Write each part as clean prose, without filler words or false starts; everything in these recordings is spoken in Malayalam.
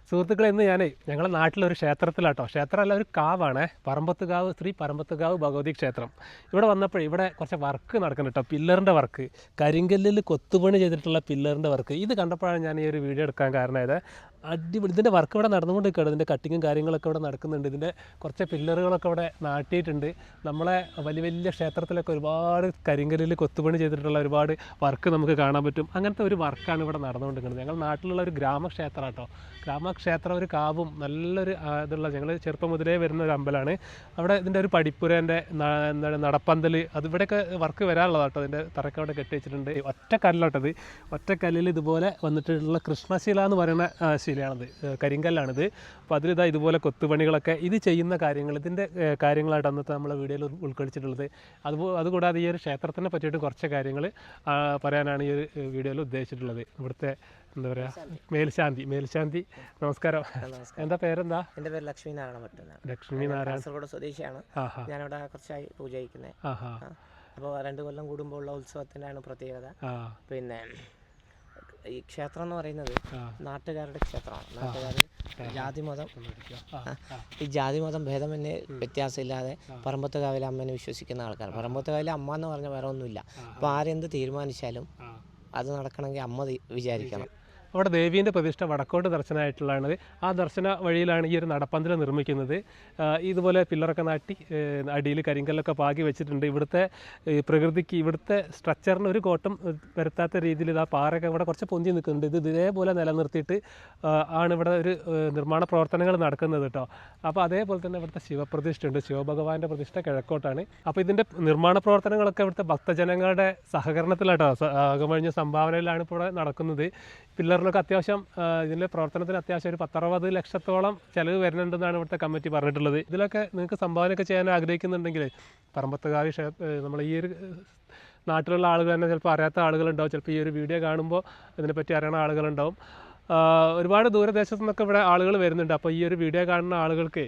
സുഹൃത്തുക്കളെ, ഇന്ന് ഞങ്ങളുടെ നാട്ടിലൊരു ക്ഷേത്രത്തിലാട്ടോ, ക്ഷേത്രമല്ല ഒരു കാവാണ്, പറമ്പത്തുകാവ് ശ്രീ പറമ്പത്തുകാവ് ഭഗവതി ക്ഷേത്രം. ഇവിടെ വന്നപ്പോൾ ഇവിടെ കുറച്ച് വർക്ക് നടക്കുന്നുണ്ട് കേട്ടോ, പില്ലറിൻ്റെ വർക്ക്, കരിങ്കല്ലിൽ കൊത്തുപണി ചെയ്തിട്ടുള്ള പില്ലറിൻ്റെ വർക്ക്. ഇത് കണ്ടപ്പോഴാണ് ഞാൻ ഈ ഒരു വീഡിയോ എടുക്കാൻ കാരണമായത്. അടിപൊളി, ഇതിൻ്റെ വർക്ക് ഇവിടെ നടന്നുകൊണ്ടിരിക്കുകയാണ്, ഇതിൻ്റെ കട്ടിങ്ങും കാര്യങ്ങളൊക്കെ ഇവിടെ നടക്കുന്നുണ്ട്. ഇതിൻ്റെ കുറച്ച് പില്ലറുകളൊക്കെ ഇവിടെ നാട്ടിയിട്ടുണ്ട്. നമ്മളെ വലിയ വലിയ ക്ഷേത്രത്തിലൊക്കെ ഒരുപാട് കരിങ്കല്ലിൽ കൊത്തുപണി ചെയ്തിട്ടുള്ള ഒരുപാട് വർക്ക് നമുക്ക് കാണാൻ പറ്റും. അങ്ങനത്തെ ഒരു വർക്കാണ് ഇവിടെ നടന്നുകൊണ്ടിരിക്കുന്നത്. ഞങ്ങൾ നാട്ടിലുള്ള ഒരു ഗ്രാമക്ഷേത്രം കേട്ടോ, ഗ്രാമക്ഷേത്രം, ഒരു കാവും നല്ലൊരു ഇതുള്ള, ഞങ്ങൾ ചെറുപ്പം മുതലേ വരുന്ന ഒരു അമ്പലമാണ്. അവിടെ ഇതിൻ്റെ ഒരു പടിപ്പുരേൻ്റെ എന്താണ് നടപ്പന്തൽ, അതിവിടെയൊക്കെ വർക്ക് വരാനുള്ളതാട്ടോ. അതിൻ്റെ തറയൊക്കെ അവിടെ കെട്ടി വെച്ചിട്ടുണ്ട്. ഒറ്റ കല്ലോട്ടത്, ഒറ്റ കല്ലിൽ ഇതുപോലെ വന്നിട്ടുള്ള കൃഷ്ണശില എന്ന് പറയുന്ന ശിലയാണിത്, കരിങ്കല്ലാണിത്. അപ്പോൾ അതിലിതാ ഇതുപോലെ കൊത്തുപണികളൊക്കെ ഇത് ചെയ്യുന്ന കാര്യങ്ങൾ, ഇതിൻ്റെ കാര്യങ്ങളായിട്ട് അന്നത്തെ നമ്മളെ വീഡിയോയിൽ ഉൾക്കൊള്ളിച്ചിട്ടുള്ളത്. അതുകൂടാതെ ഈ ഒരു ക്ഷേത്രത്തിനെ പറ്റിയിട്ട് കുറച്ച് കാര്യങ്ങൾ പറയാനാണ് ഈ ഒരു വീഡിയോയിൽ ഉദ്ദേശിച്ചിട്ടുള്ളത്. ഇവിടുത്തെ എന്താ പറയുക, മേൽശാന്തി നമസ്കാരം. എന്താ പേരെന്താ? എൻ്റെ പേര് ലക്ഷ്മി നാരായണ മറ്റന്നാണ്. ലക്ഷ്മി നാരായണ, കാസർഗോഡ് സ്വദേശിയാണ്. ഞാനിവിടെ കുറച്ചായി പൂജ കഴിക്കുന്നത്. അപ്പോൾ 2 കൊല്ലം കൂടുമ്പോൾ ഉള്ള ഉത്സവത്തിൻ്റെയാണ് പ്രത്യേകത. പിന്നെ ഈ ക്ഷേത്രം എന്ന് പറയുന്നത് നാട്ടുകാരുടെ ക്ഷേത്രമാണ്. നാട്ടുകാർ ജാതിമതം ഭേദമന്യേ വ്യത്യാസമില്ലാതെ പറമ്പത്തുകാവിലെ അമ്മനെ വിശ്വസിക്കുന്ന ആൾക്കാർ. പറമ്പത്തുകാവിലെ അമ്മ എന്ന് പറഞ്ഞാൽ വേറെ ഒന്നുമില്ല. അപ്പോൾ ആരെന്ത് തീരുമാനിച്ചാലും അത് നടക്കണമെങ്കിൽ അമ്മ വിചാരിക്കണം. അവിടെ ദേവീൻ്റെ പ്രതിഷ്ഠ വടക്കോട്ട് ദർശനമായിട്ടുള്ളതാണ്. ആ ദർശന വഴിയിലാണ് ഈ ഒരു നടപ്പന്തൽ നിർമ്മിക്കുന്നത്. ഇതുപോലെ പില്ലറൊക്കെ നാട്ടി അടിയിൽ കരിങ്കല്ലൊക്കെ പാകി വെച്ചിട്ടുണ്ട്. ഇവിടുത്തെ പ്രകൃതിക്ക്, ഇവിടുത്തെ സ്ട്രക്ചറിന് ഒരു കോട്ടം വരുത്താത്ത രീതിയിൽ ഇതാ പാറയൊക്കെ ഇവിടെ കുറച്ച് പൊന്തി നിൽക്കുന്നുണ്ട്. ഇത് ഇതേപോലെ നിലനിർത്തിയിട്ട് ആണ് ഇവിടെ ഒരു നിർമ്മാണ പ്രവർത്തനങ്ങൾ നടക്കുന്നത് കേട്ടോ. അപ്പോൾ അതേപോലെ തന്നെ ഇവിടുത്തെ ശിവപ്രതിഷ്ഠ ഉണ്ട്, ശിവഭഗവാന്റെ പ്രതിഷ്ഠ കിഴക്കോട്ടാണ്. അപ്പോൾ ഇതിൻ്റെ നിർമ്മാണ പ്രവർത്തനങ്ങളൊക്കെ ഇവിടുത്തെ ഭക്തജനങ്ങളുടെ സഹകരണത്തിലാട്ടോ, അകമഴിഞ്ഞ സംഭാവനയിലാണ് ഇപ്പോൾ ഇവിടെ നടക്കുന്നത്. പില്ലറിനൊക്കെ അത്യാവശ്യം, ഇതിൻ്റെ പ്രവർത്തനത്തിന് അത്യാവശ്യം ഒരു 10-60 ലക്ഷത്തോളം ചിലവ് വരുന്നുണ്ടെന്നാണ് ഇവിടുത്തെ കമ്മിറ്റി പറഞ്ഞിട്ടുള്ളത്. ഇതിലൊക്കെ നിങ്ങൾക്ക് സംഭാവനയൊക്കെ ചെയ്യാൻ ആഗ്രഹിക്കുന്നുണ്ടെങ്കിൽ പറമ്പത്തുകാവ് നമ്മൾ ഈ ഒരു നാട്ടിലുള്ള ആളുകൾ തന്നെ ചിലപ്പോൾ അറിയാത്ത ആളുകളുണ്ടാവും, ചിലപ്പോൾ ഈ ഒരു വീഡിയോ കാണുമ്പോൾ ഇതിനെപ്പറ്റി അറിയണ ആളുകളുണ്ടാവും. ഒരുപാട് ദൂരദേശത്തു നിന്നൊക്കെ ഇവിടെ ആളുകൾ വരുന്നുണ്ട്. അപ്പോൾ ഈ ഒരു വീഡിയോ കാണുന്ന ആളുകൾക്ക്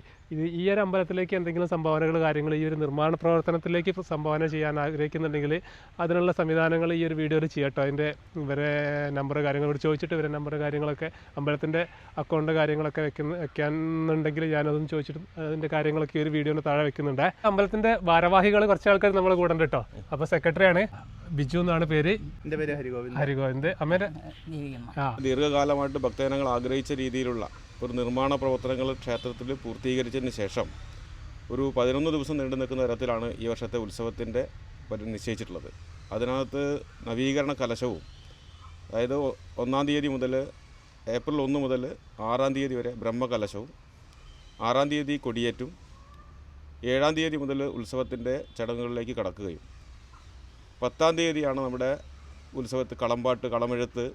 ഈ ഒരു അമ്പലത്തിലേക്ക് എന്തെങ്കിലും സംഭാവനകൾ, കാര്യങ്ങൾ, ഈ ഒരു നിർമ്മാണ പ്രവർത്തനത്തിലേക്ക് സംഭാവന ചെയ്യാൻ ആഗ്രഹിക്കുന്നുണ്ടെങ്കിൽ അതിനുള്ള സംവിധാനങ്ങൾ ഈ ഒരു വീഡിയോയിൽ ചെയ്യട്ടോ. അതിൻ്റെ ഇവരെ നമ്പർ കാര്യങ്ങൾ ഇവിടെ ചോദിച്ചിട്ട് ഇവരെ നമ്പർ കാര്യങ്ങളൊക്കെ, അമ്പലത്തിൻ്റെ അക്കൗണ്ട് കാര്യങ്ങളൊക്കെ വെക്കാനുണ്ടെങ്കിൽ ഞാനതും ചോദിച്ചിട്ട് അതിൻ്റെ കാര്യങ്ങളൊക്കെ ഈ ഒരു വീഡിയോന് താഴെ വെക്കുന്നുണ്ട്. അമ്പലത്തിൻ്റെ ഭാരവാഹികൾ കുറച്ച് ആൾക്കാർ നമ്മളെ കൂടെ ഉണ്ട് കേട്ടോ. അപ്പോൾ സെക്രട്ടറിയാണ് ബിജു എന്നാണ് പേര്. എൻ്റെ പേര് ഹരിഗോവിന്ദ്. അമ്മേൻ്റെ ദീർഘകാലമായിട്ട് ഭക്തജനങ്ങൾ ആഗ്രഹിച്ച രീതിയിലുള്ള ഒരു നിർമ്മാണ പ്രവർത്തനങ്ങൾ ക്ഷേത്രത്തിൽ പൂർത്തീകരിച്ചതിന് ശേഷം ഒരു 11 ദിവസം നീണ്ടു നിൽക്കുന്ന തരത്തിലാണ് ഈ വർഷത്തെ ഉത്സവത്തിൻ്റെ നിശ്ചയിച്ചിട്ടുള്ളത്. അതിനകത്ത് നവീകരണ കലശവും, അതായത് 1-ാം തീയതി മുതൽ ഏപ്രിൽ 1 മുതൽ 6-ാം തീയതി വരെ ബ്രഹ്മകലശവും, 6-ാം തീയതി കൊടിയേറ്റും, 7-ാം തീയതി മുതൽ ഉത്സവത്തിൻ്റെ ചടങ്ങുകളിലേക്ക് കടക്കുകയും 10-ാം തീയതിയാണ് നമ്മുടെ ഉത്സവത്തിൽ കളമ്പാട്ട്, കളമെഴുത്ത്,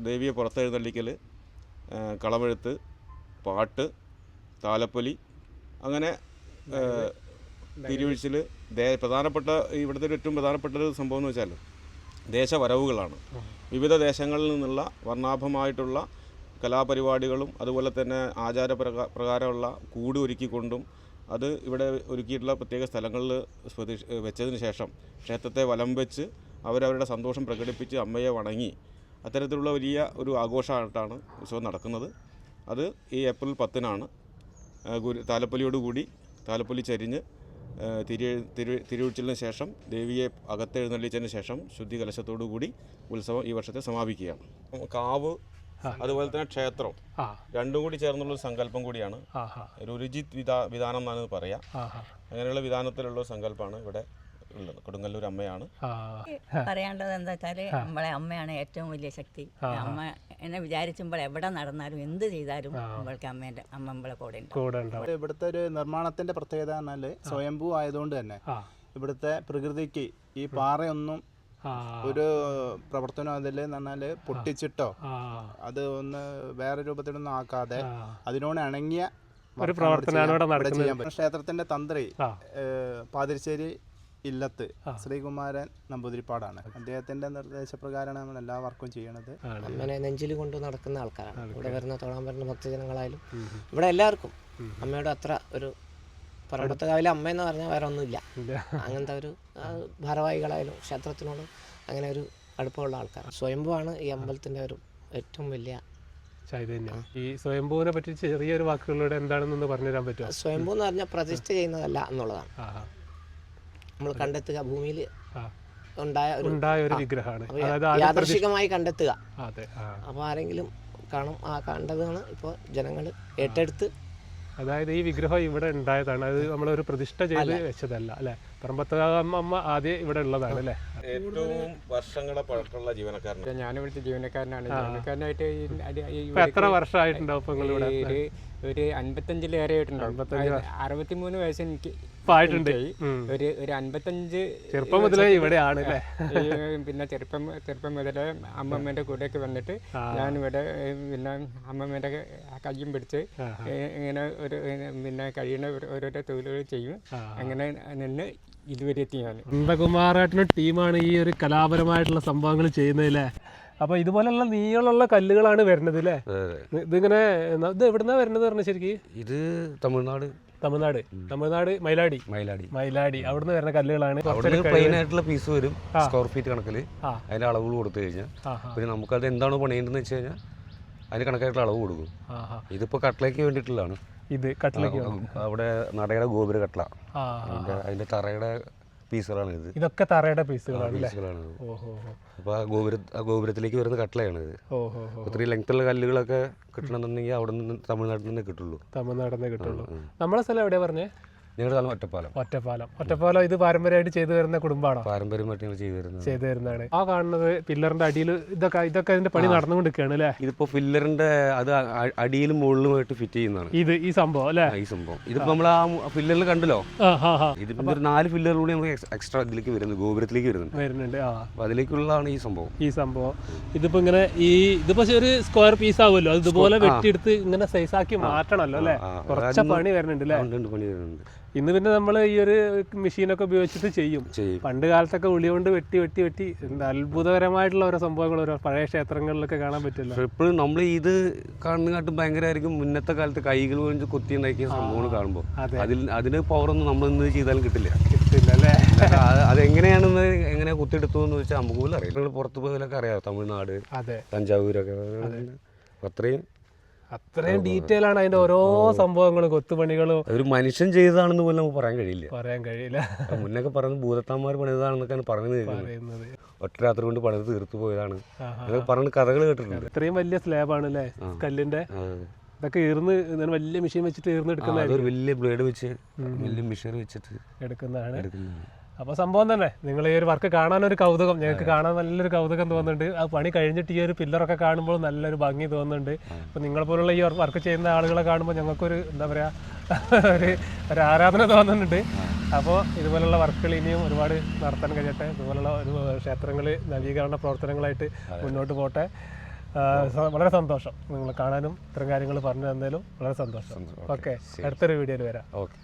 ദേവിയെ പുറത്തെഴുന്നള്ളിക്കൽ, കളമെഴുത്ത്, പാട്ട്, താലപ്പൊലി, അങ്ങനെ തിരുവഴിച്ചിൽ. പ്രധാനപ്പെട്ട ഇവിടുത്തെ ഏറ്റവും പ്രധാനപ്പെട്ട ഒരു സംഭവം എന്ന് വെച്ചാൽ ദേശവരവുകളാണ്. വിവിധ ദേശങ്ങളിൽ നിന്നുള്ള വർണ്ണാഭമായിട്ടുള്ള കലാപരിപാടികളും അതുപോലെ തന്നെ ആചാരപ്രകാരമുള്ള കൂട് ഒരുക്കിക്കൊണ്ടും അത് ഇവിടെ ഒരുക്കിയിട്ടുള്ള പ്രത്യേക സ്ഥലങ്ങളിൽ വെച്ചതിന് ശേഷം ക്ഷേത്രത്തെ വലം വെച്ച് അവരവരുടെ സന്തോഷം പ്രകടിപ്പിച്ച് അമ്മയെ വണങ്ങി അത്തരത്തിലുള്ള വലിയ ഒരു ആഘോഷമായിട്ടാണ് ഉത്സവം നടക്കുന്നത്. അത് ഈ ഏപ്രിൽ 10-നാണ്. താലപ്പൊലിയോടുകൂടി, താലപ്പൊലി ചരിഞ്ഞ് തിരുവഴിച്ചിലിന് ശേഷം ദേവിയെ അകത്തെഴുന്നള്ളിച്ചതിന് ശേഷം ശുദ്ധി കലശത്തോടു കൂടി ഉത്സവം ഈ വർഷത്തെ സമാപിക്കുകയാണ്. കാവ് അതുപോലെ തന്നെ ക്ഷേത്രം രണ്ടും കൂടി ചേർന്നുള്ള സങ്കല്പം കൂടിയാണ്. രുചിത് വിധാനം എന്നാണ് പറയാ. അങ്ങനെയുള്ള വിധാനത്തിലുള്ള സങ്കല്പമാണ് ഇവിടെ ഉള്ളത്. കൊടുങ്ങല്ലൂർ അമ്മയാണ്. പറയാനുള്ളത് എന്താ വെച്ചാല് നമ്മളെ അമ്മയാണ് ഏറ്റവും വലിയ ശക്തി. അമ്മ എന്നെ വിചാരിച്ചുമ്പോൾ എവിടെ നടന്നാലും എന്ത് ചെയ്താലും നമ്മൾക്ക് അമ്മ നമ്മളെ കൂടെ ഉണ്ട്. ഇവിടുത്തെ ഒരു നിർമ്മാണത്തിന്റെ പ്രത്യേകത പറഞ്ഞാല് സ്വയംഭൂ ആയതുകൊണ്ട് തന്നെ ഇവിടുത്തെ പ്രകൃതിക്ക് ഈ പാറയൊന്നും ഒരു പ്രവർത്തനം അതിൽ പറഞ്ഞാല് പൊട്ടിച്ചിട്ടോ അത് ഒന്ന് വേറെ രൂപത്തിലൊന്നും ആക്കാതെ അതിനോട് ഇണങ്ങിയ ഒരു പ്രവർത്തനമാണ് ചെയ്യാൻ പറ്റും. ക്ഷേത്രത്തിന്റെ തന്ത്രി പാതിരിശ്ശേരി ഇല്ലത്ത് ശ്രീകുമാരൻ നമ്പൂതിരിപ്പാടാണ്. അദ്ദേഹത്തിന്റെ നിർദ്ദേശപ്രകാരമാണ് നമ്മൾ എല്ലാ വർക്കും ചെയ്യണത്. അമ്മനെ നെഞ്ചിൽ കൊണ്ട് നടക്കുന്ന ആൾക്കാരാണ്. ഇവിടെ വരുന്ന തൊഴാൻ വരുന്ന ഭക്തജനങ്ങളായാലും ഇവിടെ എല്ലാവർക്കും അമ്മയുടെ അത്ര ഒരു പറമ്പത്തുകാവിലെ അമ്മയെന്ന് പറഞ്ഞാൽ വേറെ ഒന്നുമില്ല. അങ്ങനത്തെ ഒരു ഭാരവാഹികളായാലും ക്ഷേത്രത്തിനോട് അങ്ങനെ ഒരു അടുപ്പമുള്ള ആൾക്കാർ. സ്വയംഭൂവാണ് ഈ അമ്പലത്തിൻ്റെ ഒരു ഏറ്റവും വലിയ ചൈതന്യം. ഈ സ്വയംഭൂവിനെ പറ്റി ചെറിയൊരു വാക്കുകളിലൂടെ എന്താണെന്നൊന്ന് പറഞ്ഞുതരാൻ പറ്റുമോ? സ്വയംഭൂ എന്ന് പറഞ്ഞാൽ പ്രതിഷ്ഠ ചെയ്യുന്നതല്ല എന്നുള്ളതാണ്. നമ്മൾ കണ്ടെത്തുക, ഭൂമിയിൽ ഉണ്ടായ ഒരു വിഗ്രഹമാണ്, യാദൃശികമായി കണ്ടെത്തുക. അതെ. അപ്പോൾ ആരെങ്കിലും കാണും, ആ കണ്ടതാണ് ഇപ്പോൾ ജനങ്ങൾ ഏറ്റെടുത്ത്. അതായത് ഈ വിഗ്രഹം ഇവിടെ ഉണ്ടായതാണ്, അത് നമ്മളൊരു പ്രതിഷ്ഠ ചെയ്ത് വെച്ചതല്ല അല്ലേ? പറമ്പത്തമ്മ ആദ്യം ഇവിടെ ഉള്ളതാണ് അല്ലേ? ഏറ്റവും വർഷങ്ങളെ പഴക്കമുള്ള ജീവനക്കാരനാണ്. ഞാനിവിടുത്തെ ജീവനക്കാരനാണ്. ജീവനക്കാരനായിട്ട് എത്ര വർഷമായിട്ടുണ്ടാവും ഇപ്പൊ നിങ്ങളിവിടെ? ഒരു 55-ലേറെ ആയിട്ടുണ്ടാവും. 63 വയസ്സ് എനിക്ക് ആയിട്ടുണ്ട്. ഒരു 55 ചെറുപ്പം മുതലേ ഇവിടെയാണ് അല്ലേ? പിന്നെ ചെറുപ്പം മുതലേ അമ്മമ്മേന്റെ കൂടെയൊക്കെ വന്നിട്ട് ഞാനിവിടെ പിന്നെ അമ്മമ്മേന്റെ കയ്യും പിടിച്ച് ഇങ്ങനെ ഒരു പിന്നെ കഴിയുന്ന ഓരോരോ തൊഴിലുകൾ ചെയ്യും. അങ്ങനെ നിന്ന് ഇതുവരെ എത്തി ഞാൻ. നന്ദകുമാറേട്ടനും ടീമാണ് ഈ ഒരു കലാപരമായിട്ടുള്ള സംഭവങ്ങൾ ചെയ്യുന്നതല്ലേ? അപ്പൊ ഇതുപോലുള്ള നീളമുള്ള കല്ലുകളാണ് വരുന്നത് അല്ലേ? ഇതിങ്ങനെ ഇത് എവിടുന്നാ വരുന്നത് പറഞ്ഞ ശരിക്കും? ഇത് തമിഴ്നാട് മയിലാടി അവിടുന്ന് വരുന്ന കല്ലുകളാണ്. പ്ലെയിൻ ആയിട്ടുള്ള പീസ് വരും, സ്ക്വയർ ഫീറ്റ് കണക്കിൽ. അതിന്റെ അളവുകൾ കൊടുത്തു കഴിഞ്ഞാൽ പിന്നെ നമുക്കത് എന്താണോ പണിയേണ്ടതെന്ന് വെച്ച് കഴിഞ്ഞാൽ അതിന് കണക്കായിട്ടുള്ള അളവ് കൊടുക്കും. ഇതിപ്പോ കട്ട്ലയ്ക്ക് വേണ്ടിയിട്ടുള്ളതാണ്. ഇത് കട്ട്ലയ്ക്ക് അവിടെ നടയുടെ ഗോപുര കട്ട്ല, അതിന്റെ തറയുടെ പീസുകളാണ് ഇത്. ഇതൊക്കെ തറയുടെ പീസുകളാണ്. അപ്പൊ ആ ഗോപുരത്തിലേക്ക് വരുന്ന കട്ട്ലയാണ് ഇത്. ഒത്തിരി ലെങ്ത്തുള്ള കല്ലുകളൊക്കെ കിട്ടണമെന്നുണ്ടെങ്കിൽ അവിടെ നിന്ന് തമിഴ്നാട്ടിൽ നിന്ന് കിട്ടുള്ളൂ. നമ്മളെ സ്ഥലം എവിടെയാ പറഞ്ഞേ? ഞങ്ങളുടെ സ്ഥലം ഒറ്റപ്പാലം. ഇത് പാരമ്പര്യമായിട്ട് ചെയ്തു വരുന്ന കുടുംബമാണോ? പാരമ്പര്യമായിട്ട് ഞങ്ങൾ ചെയ്തു വരുന്നതാണ്. ആ കാണുന്നത് പില്ലറിന്റെ അടിയിൽ ഇതൊക്കെ അതിന്റെ പണി നടന്നുകൊണ്ടിരിക്കുകയാണ് അല്ലേ? ഇതിപ്പോ പില്ലറിന്റെ അത് അടിയിലും മുകളിലുമായിട്ട് ഫിറ്റ് ചെയ്യുന്നതാണ് ഈ സംഭവം അല്ലേ? ഈ സംഭവം ഇതിപ്പോ നമ്മൾ ആ പില്ലറിൽ കണ്ടല്ലോ. ഇതിപ്പോ ഒരു 4 പില്ലർ കൂടി നമുക്ക് എക്സ്ട്രാ ഇതിലേക്ക് വരുന്നത്, ഗോപുരത്തിലേക്ക് വരുന്നുണ്ട്. അപ്പൊ അതിലേക്കുള്ളതാണ് ഈ സംഭവം. ഇതിപ്പോ ഇങ്ങനെ ഇതിപ്പോ ഒരു സ്ക്വയർ പീസ് ആവുമല്ലോ, അത് ഇതുപോലെ വെട്ടിയെടുത്ത് ഇങ്ങനെ സൈസാക്കി മാറ്റണല്ലോ അല്ലേ? കുറച്ച് പണി വരുന്നുണ്ട് അല്ലേ? പണി വരുന്നുണ്ട്. ഇന്ന് പിന്നെ നമ്മൾ ഈ ഒരു മെഷീനൊക്കെ ഉപയോഗിച്ചിട്ട് ചെയ്യും. പണ്ട് കാലത്തൊക്കെ ഉളി കൊണ്ട് വെട്ടി എന്താ അത്ഭുതകരമായിട്ടുള്ള ഓരോ സംഭവങ്ങൾ ഓരോ പഴയ ക്ഷേത്രങ്ങളിലൊക്കെ കാണാൻ പറ്റില്ല. എപ്പോഴും നമ്മൾ ഇത് കാണുന്നതിനാട്ടും ഭയങ്കരമായിരിക്കും മുന്നത്തെ കാലത്ത് കൈകൾ കൊണ്ട് കൊത്തി ഉണ്ടാക്കിയ സംഭവങ്ങൾ കാണുമ്പോൾ. അതിന് പവറൊന്നും നമ്മൾ ഇന്ന് ചെയ്താലും കിട്ടില്ല അല്ലേ? അതെങ്ങനെയാണെന്ന് എങ്ങനെ കുത്തിയെടുത്തു എന്ന് വെച്ചാൽ നമുക്ക് പോലും അറിയാം. നിങ്ങൾ പുറത്ത് പോയാലൊക്കെ അറിയാം, തമിഴ്നാട്, തഞ്ചാവൂരൊക്കെ അത്രയും ഡീറ്റെയിൽ ആണ് അതിന്റെ ഓരോ സംഭവങ്ങളും, കൊത്തുപണികളും. ഒരു മനുഷ്യൻ ചെയ്തതാണെന്ന് പോലും നമുക്ക് പറയാൻ കഴിയില്ല. മുന്നൊക്കെ പറയുന്നത് ഭൂതത്താന്മാർ പണിതാണെന്നൊക്കെയാണ് പറയുന്നത്. ഒറ്റ രാത്രി കൊണ്ട് പണിത് തീർത്തു പോയതാണ് പറഞ്ഞ കഥകൾ കേട്ടിട്ടുണ്ട്. ഇത്രയും വലിയ സ്ലാബാണ് അല്ലേ കല്ലിന്റെ? ഇതൊക്കെ വലിയ മെഷീൻ വെച്ചിട്ട് എടുക്കുന്ന വലിയ ബ്ലേഡ് വെച്ച് വലിയ മെഷീൻ വെച്ചിട്ട് എടുക്കുന്നതാണ്. അപ്പോൾ സംഭവം തന്നെ നിങ്ങൾ ഈ ഒരു വർക്ക് കാണാനൊരു കൗതുകം, ഞങ്ങൾക്ക് കാണാൻ നല്ലൊരു കൗതുകം തോന്നുന്നുണ്ട്. ആ പണി കഴിഞ്ഞിട്ട് ഈ ഒരു പില്ലറൊക്കെ കാണുമ്പോൾ നല്ലൊരു ഭംഗി തോന്നുന്നുണ്ട്. അപ്പോൾ നിങ്ങളെ പോലുള്ള ഈ വർക്ക് ചെയ്യുന്ന ആളുകളെ കാണുമ്പോൾ ഞങ്ങൾക്കൊരു എന്താ പറയുക ഒരു ആരാധന തോന്നുന്നുണ്ട്. അപ്പോൾ ഇതുപോലുള്ള വർക്കുകൾ ഇനിയും ഒരുപാട് നടത്താൻ കഴിയട്ടെ. ഇതുപോലുള്ള ഒരു ക്ഷേത്രങ്ങൾ നവീകരണ പ്രവർത്തനങ്ങളായിട്ട് മുന്നോട്ട് പോട്ടെ. വളരെ സന്തോഷം നിങ്ങൾ കാണാനും ഇത്തരം കാര്യങ്ങൾ പറഞ്ഞു തന്നതിലും വളരെ സന്തോഷം. ഓക്കെ, അടുത്തൊരു വീഡിയോയിൽ വരാം. ഓക്കെ.